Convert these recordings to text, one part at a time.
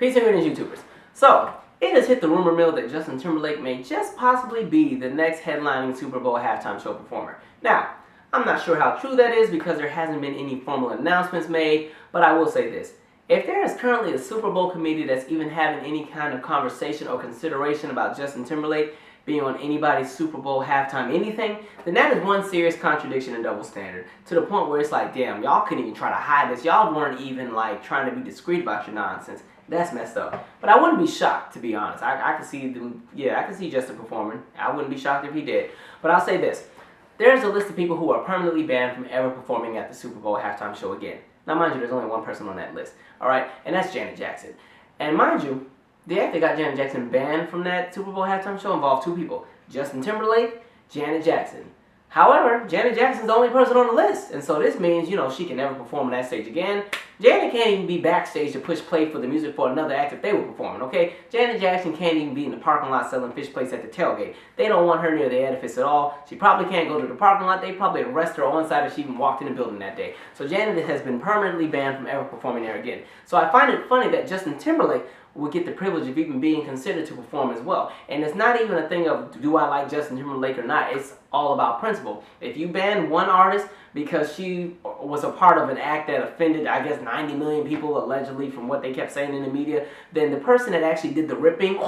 Peace and greetings, YouTubers. So, it has hit the rumor mill that Justin Timberlake may just possibly be the next headlining Super Bowl halftime show performer. Now, I'm not sure how true that is because there hasn't been any formal announcements made, but I will say this. If there is currently a Super Bowl committee that's even having any kind of conversation or consideration about Justin Timberlake being on anybody's Super Bowl halftime anything, then that is one serious contradiction and double standard, to the point where it's like, damn, y'all couldn't even try to hide this. Y'all weren't even like trying to be discreet about your nonsense. That's messed up. But I wouldn't be shocked, to be honest. I could see them, I could see Justin performing. I wouldn't be shocked if he did. But I'll say this. There's a list of people who are permanently banned from ever performing at the Super Bowl halftime show again. Now, mind you, there's only one person on that list. Alright? And that's Janet Jackson. And mind you, the act that got Janet Jackson banned from that Super Bowl halftime show involved two people. Justin Timberlake, Janet Jackson. However, Janet Jackson's the only person on the list. And so this means, she can never perform on that stage again. Janet can't even be backstage to push play for the music for another act if they were performing, okay? Janet Jackson can't even be in the parking lot selling fish plates at the tailgate. They don't want her near the edifice at all. She probably can't go to the parking lot. They probably arrest her on site if she even walked in the building that day. So Janet has been permanently banned from ever performing there again. So I find it funny that Justin Timberlake would get the privilege of even being considered to perform as well. And it's not even a thing of, do I like Justin Timberlake or not? It's all about principle. If you ban one artist because she was a part of an act that offended, I guess, 90 million people allegedly from what they kept saying in the media, then the person that actually did the ripping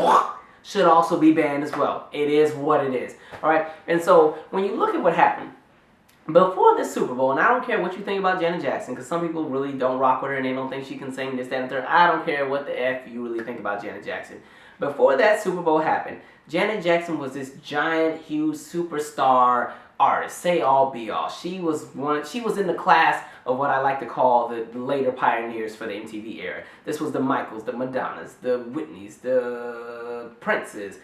should also be banned as well. It is what it is. Alright? And so when you look at what happened, before this Super Bowl, and I don't care what you think about Janet Jackson, because some people really don't rock with her and they don't think she can sing this, that, and third. I don't care what the F you really think about Janet Jackson. Before that Super Bowl happened, Janet Jackson was this giant, huge superstar artist. Say all, be all. She was in the class of what I like to call the later pioneers for the MTV era. This was the Michaels, the Madonnas, the Whitneys, the Princes,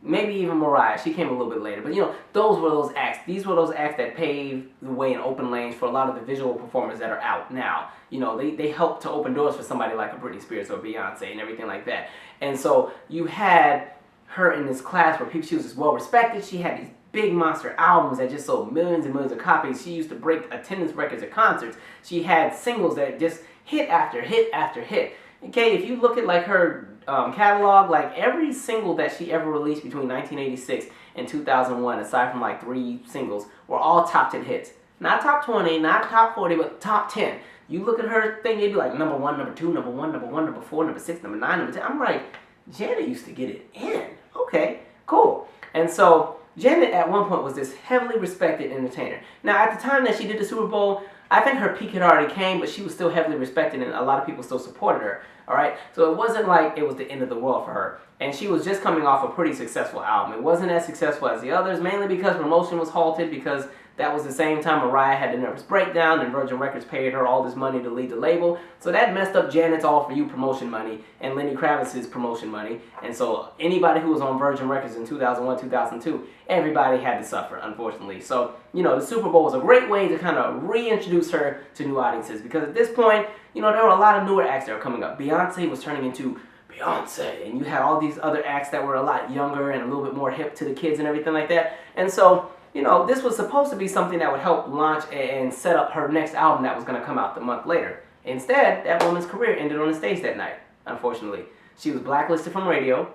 maybe even Mariah. She came a little bit later. But, those were those acts. These were those acts that paved the way and open lanes for a lot of the visual performers that are out now. They helped to open doors for somebody like a Britney Spears or Beyonce and everything like that. And so you had her in this class where she was just well-respected. She had these big monster albums that just sold millions and millions of copies. She used to break attendance records at concerts. She had singles that just hit after hit after hit. Okay, if you look at like her catalog, like every single that she ever released between 1986 and 2001, aside from like 3 singles, were all top 10 hits. Not top 20, not top 40, but top 10. You look at her thing, it'd be like number 1, number 2, number 1, number 1, number 4, number 6, number 9, number 10. I'm like, Janet used to get it in. Okay, cool. And so Janet at one point was this heavily respected entertainer. Now at the time that she did the Super Bowl, I think her peak had already came, but she was still heavily respected and a lot of people still supported her. Alright, so it wasn't like it was the end of the world for her. And she was just coming off a pretty successful album. It wasn't as successful as the others, mainly because promotion was halted, because that was the same time Mariah had the nervous breakdown and Virgin Records paid her all this money to lead the label. So that messed up Janet's All For You promotion money and Lenny Kravitz's promotion money. And so anybody who was on Virgin Records in 2001, 2002, everybody had to suffer, unfortunately. So, the Super Bowl was a great way to kind of reintroduce her to new audiences, because at this point, there were a lot of newer acts that were coming up. Beyonce was turning into Beyonce, and you had all these other acts that were a lot younger and a little bit more hip to the kids and everything like that. And so, this was supposed to be something that would help launch and set up her next album that was going to come out the month later. Instead, that woman's career ended on the stage that night, unfortunately. She was blacklisted from radio.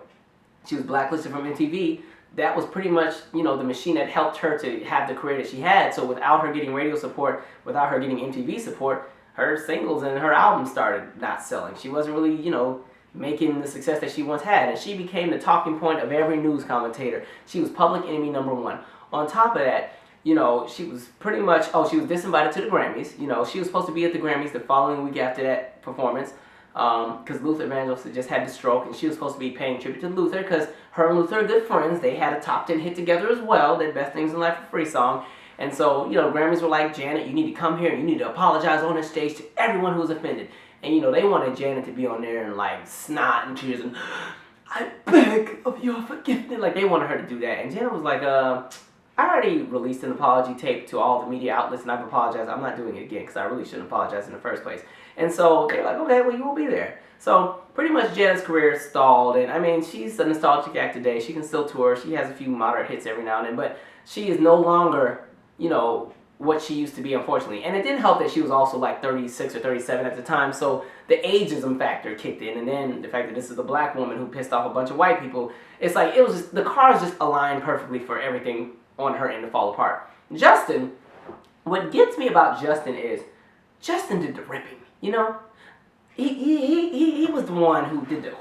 She was blacklisted from MTV. That was pretty much, the machine that helped her to have the career that she had. So without her getting radio support, without her getting MTV support, her singles and her albums started not selling. She wasn't really, making the success that she once had. And she became the talking point of every news commentator. She was public enemy number 1. On top of that, she was pretty much, she was disinvited to the Grammys. She was supposed to be at the Grammys the following week after that performance, because Luther Vandross had just had the stroke, and she was supposed to be paying tribute to Luther, because her and Luther are good friends. They had a top 10 hit together as well, that Best Things in Life for Free song. And so, Grammys were like, Janet, you need to come here and you need to apologize on the stage to everyone who was offended. And, they wanted Janet to be on there and like snot and tears and, I beg of your forgiveness. Like, they wanted her to do that. And Janet was like, I already released an apology tape to all the media outlets, and I've apologized. I'm not doing it again because I really shouldn't apologize in the first place. And so they're like, okay, well, you won't be there. So pretty much Janet's career stalled, and I mean, she's a nostalgic act today. She can still tour. She has a few moderate hits every now and then, but she is no longer, what she used to be, unfortunately. And it didn't help that she was also like 36 or 37 at the time, so the ageism factor kicked in, and then the fact that this is a black woman who pissed off a bunch of white people, it's like, it was just, the cards just aligned perfectly for everything on her end to fall apart. Justin, what gets me about Justin is, Justin did the ripping, you know? He was the one who did the...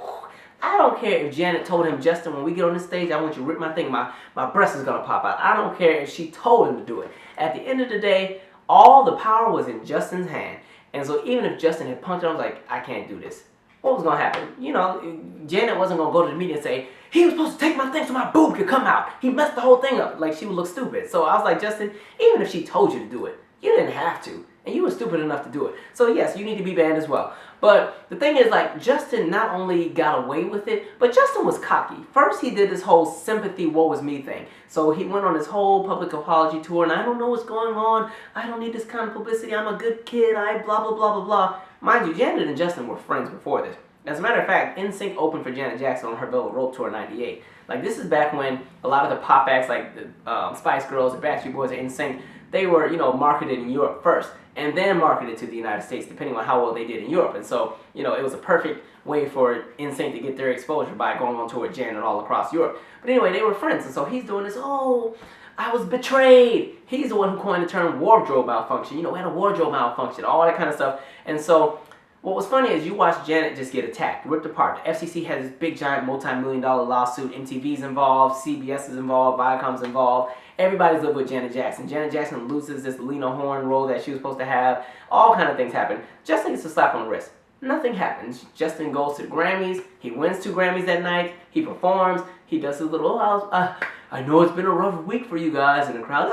I don't care if Janet told him, Justin, when we get on this stage, I want you to rip my thing, my breast is going to pop out. I don't care if she told him to do it. At the end of the day, all the power was in Justin's hand. And so even if Justin had punched him, I was like, I can't do this. What was going to happen? You know, Janet wasn't going to go to the media and say, he was supposed to take my thing so my boob could come out. He messed the whole thing up. Like, she would look stupid. So I was like, Justin, even if she told you to do it, you didn't have to. And you were stupid enough to do it. So yes, you need to be banned as well. But the thing is, like, Justin not only got away with it, but Justin was cocky. First, he did this whole sympathy, woe is me thing. So he went on this whole public apology tour, and I don't know what's going on. I don't need this kind of publicity. I'm a good kid. I blah, blah, blah, blah, blah. Mind you, Janet and Justin were friends before this. As a matter of fact, NSYNC opened for Janet Jackson on her Velvet Rope Tour in '98. Like, this is back when a lot of the pop acts, like the Spice Girls, the Backstreet Boys, or NSYNC, they were, you know, marketed in Europe first, and then marketed to the United States, depending on how well they did in Europe. And so, you know, it was a perfect way for NSYNC to get their exposure by going on tour with Janet all across Europe. But anyway, they were friends, and so he's doing this, oh, I was betrayed. He's the one who coined the term wardrobe malfunction. You know, we had a wardrobe malfunction, all that kind of stuff. And so what was funny is you watch Janet just get attacked, ripped apart. The FCC has this big, giant, multi-million-dollar lawsuit. MTV's involved, CBS is involved, Viacom's involved. Everybody's lived with Janet Jackson. Janet Jackson loses this Lena Horne role that she was supposed to have. All kind of things happen. Justin gets a slap on the wrist. Nothing happens. Justin goes to the Grammys. He wins 2 Grammys that night. He performs. He does his little, I know it's been a rough week for you guys in the crowd.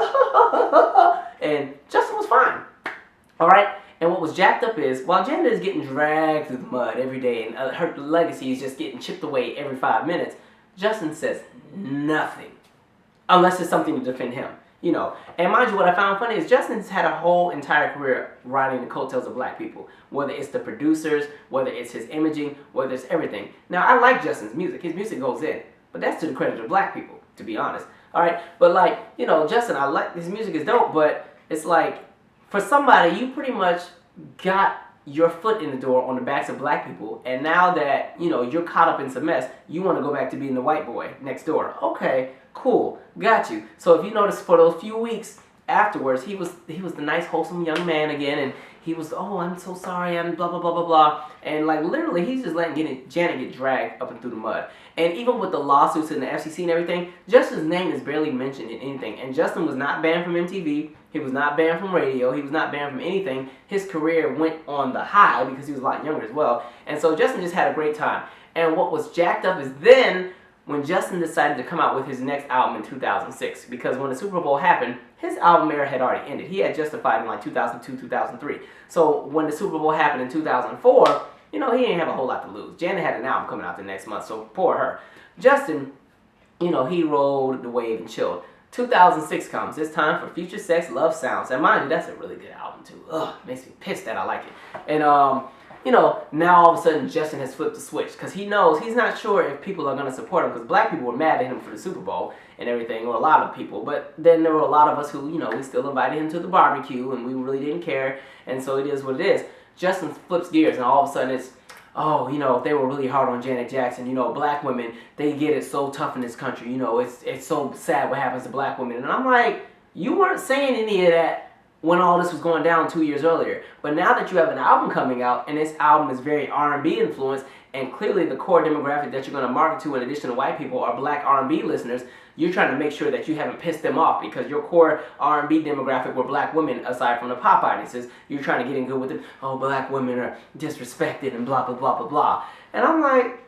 And Justin was fine. All right? And what was jacked up is, while Janet is getting dragged through the mud every day, and her legacy is just getting chipped away every 5 minutes, Justin says nothing. Unless it's something to defend him, you know. And mind you, what I found funny is Justin's had a whole entire career riding the coattails of black people. Whether it's the producers, whether it's his imaging, whether it's everything. Now, I like Justin's music. His music goes in. But that's to the credit of black people, to be honest. Alright? But like, you know, Justin, I like, his music is dope, but it's like, for somebody, you pretty much got your foot in the door on the backs of black people, and now that, you know, you're caught up in some mess, you want to go back to being the white boy next door. Okay, cool, got you. So if you notice, for those few weeks afterwards, he was the nice, wholesome young man again, and he was, oh, I'm so sorry, I'm blah, blah, blah, blah, blah. And like, literally, he's just letting Janet get dragged up and through the mud. And even with the lawsuits and the FCC and everything, Justin's name is barely mentioned in anything. And Justin was not banned from MTV. He was not banned from radio. He was not banned from anything. His career went on the high because he was a lot younger as well. And so Justin just had a great time. And what was jacked up is then when Justin decided to come out with his next album in 2006. Because when the Super Bowl happened, his album era had already ended. He had Justified in like 2002, 2003. So when the Super Bowl happened in 2004, you know, he didn't have a whole lot to lose. Janet had an album coming out the next month, so poor her. Justin, you know, he rode the wave and chilled. 2006 comes. It's time for Future Sex Love Sounds. And mind you, that's a really good album too. Ugh, makes me pissed that I like it. And you know, now all of a sudden Justin has flipped the switch because he knows, he's not sure if people are going to support him, because black people were mad at him for the Super Bowl and everything, or a lot of people. But then there were a lot of us who, you know, we still invited him to the barbecue and we really didn't care. And so it is what it is. Justin flips gears and all of a sudden it's, oh, you know, if they were really hard on Janet Jackson, you know, black women, they get it so tough in this country, you know, it's so sad what happens to black women. And I'm like, you weren't saying any of that when all this was going down 2 years earlier. But now that you have an album coming out, and this album is very R&B influenced, and clearly the core demographic that you're going to market to in addition to white people are black R&B listeners, you're trying to make sure that you haven't pissed them off, because your core R&B demographic were black women, aside from the pop audiences. You're trying to get in good with them. Oh, black women are disrespected and blah, blah, blah, blah, blah. And I'm like,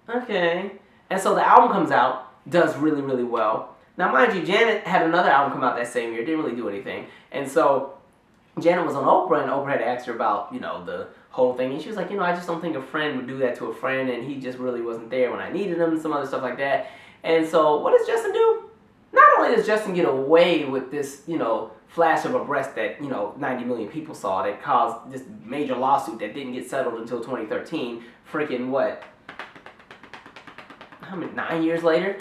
okay. And so the album comes out, does really, really well. Now, mind you, Janet had another album come out that same year. Didn't really do anything. And so Janet was on Oprah, and Oprah had asked her about, you know, the whole thing. And she was like, you know, I just don't think a friend would do that to a friend, and he just really wasn't there when I needed him, and some other stuff like that. And so what does Justin do? Not only does Justin get away with this, you know, flash of a breast that, you know, 90 million people saw, that caused this major lawsuit that didn't get settled until 2013, freaking what? How many, 9 years later?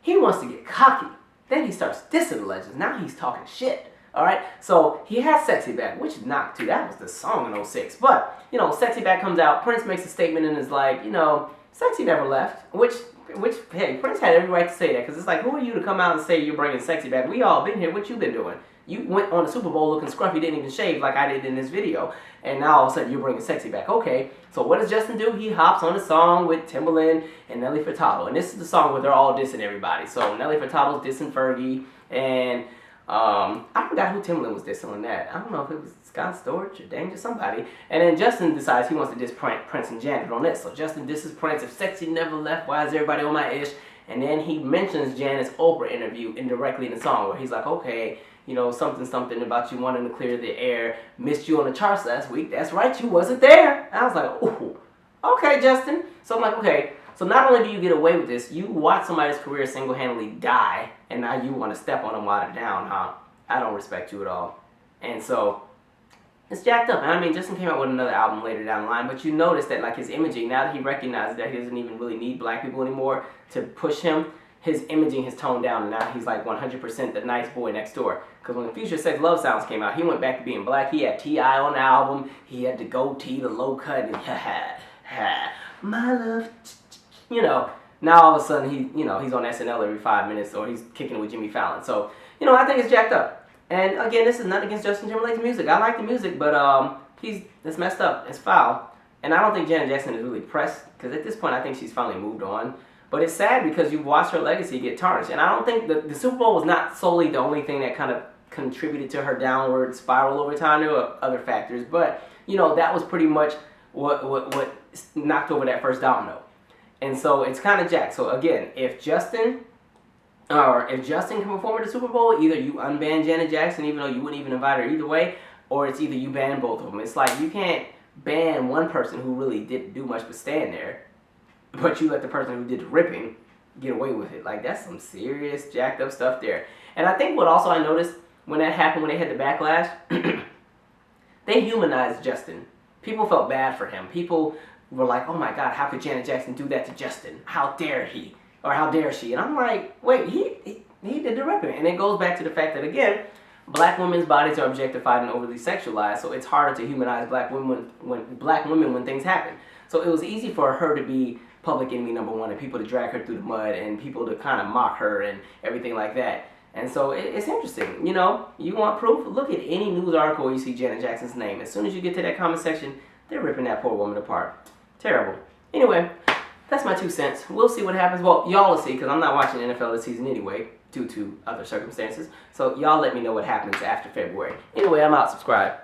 He wants to get cocky. Then he starts dissing the legends. Now he's talking shit. Alright, so he has Sexy Back, which knocked too. That was the song in '06. But, you know, Sexy Back comes out. Prince makes a statement and is like, you know, Sexy never left. Which, hey, Prince had every right to say that. Because it's like, who are you to come out and say you're bringing Sexy back? We all been here. What you been doing? You went on the Super Bowl looking scruffy, didn't even shave like I did in this video. And now all of a sudden you're bringing Sexy back. Okay, so what does Justin do? He hops on a song with Timberlake and Nelly Furtado. And this is the song where they're all dissing everybody. So Nelly Furtado's dissing Fergie. And I forgot who Timberlake was dissing on that. I don't know if it was Scott Storch or Danger, somebody. And then Justin decides he wants to diss Prince and Janet on this. So Justin disses Prince. If Sexy never left, why is everybody on my ish? And then he mentions Janet's Oprah interview indirectly in the song where he's like, okay, you know, something about you wanting to clear the air. Missed you on the charts last week. That's right, you wasn't there. And I was like, oh, okay, Justin. So I'm like, okay. So not only do you get away with this, you watch somebody's career single-handedly die, and now you want to step on them while they're down, huh? I don't respect you at all. And so it's jacked up. And I mean, Justin came out with another album later down the line, but you notice that like his imaging, now that he recognizes that he doesn't even really need black people anymore to push him, his imaging has toned down, and now he's like 100% the nice boy next door. Because when Future Sex Love Sounds came out, he went back to being black. He had T.I. on the album. He had the goatee, the low cut, and my love, you know. Now all of a sudden he's on SNL every 5 minutes, or he's kicking it with Jimmy Fallon. So, you know, I think it's jacked up. And again, this is nothing against Justin Timberlake's music. I like the music, but it's messed up. It's foul. And I don't think Janet Jackson is really pressed, because at this point I think she's finally moved on. But it's sad because you've watched her legacy get tarnished. And I don't think the Super Bowl was not solely the only thing that kind of contributed to her downward spiral over time. There were other factors. But, you know, that was pretty much what knocked over that first domino. And so it's kind of jacked. So again, if Justin can perform at the Super Bowl, either you unban Janet Jackson even though you wouldn't even invite her either way, or it's either you ban both of them. It's like you can't ban one person who really didn't do much but stand there, but you let the person who did the ripping get away with it. Like, that's some serious jacked up stuff there. And I think what also I noticed when that happened, when they had the backlash, they humanized Justin. People felt bad for him. People were like, oh my God, how could Janet Jackson do that to Justin? How dare he? Or how dare she? And I'm like, wait, he did the ripping. And it goes back to the fact that, again, black women's bodies are objectified and overly sexualized, so it's harder to humanize black women when things happen. So it was easy for her to be public enemy #1 and people to drag her through the mud and people to kind of mock her and everything like that. And so it's interesting. You know, you want proof? Look at any news article where you see Janet Jackson's name. As soon as you get to that comment section, they're ripping that poor woman apart. Terrible. Anyway, that's my 2 cents. We'll see what happens. Well, y'all will see, because I'm not watching the NFL this season anyway, due to other circumstances. So y'all let me know what happens after February. Anyway, I'm out. Subscribe.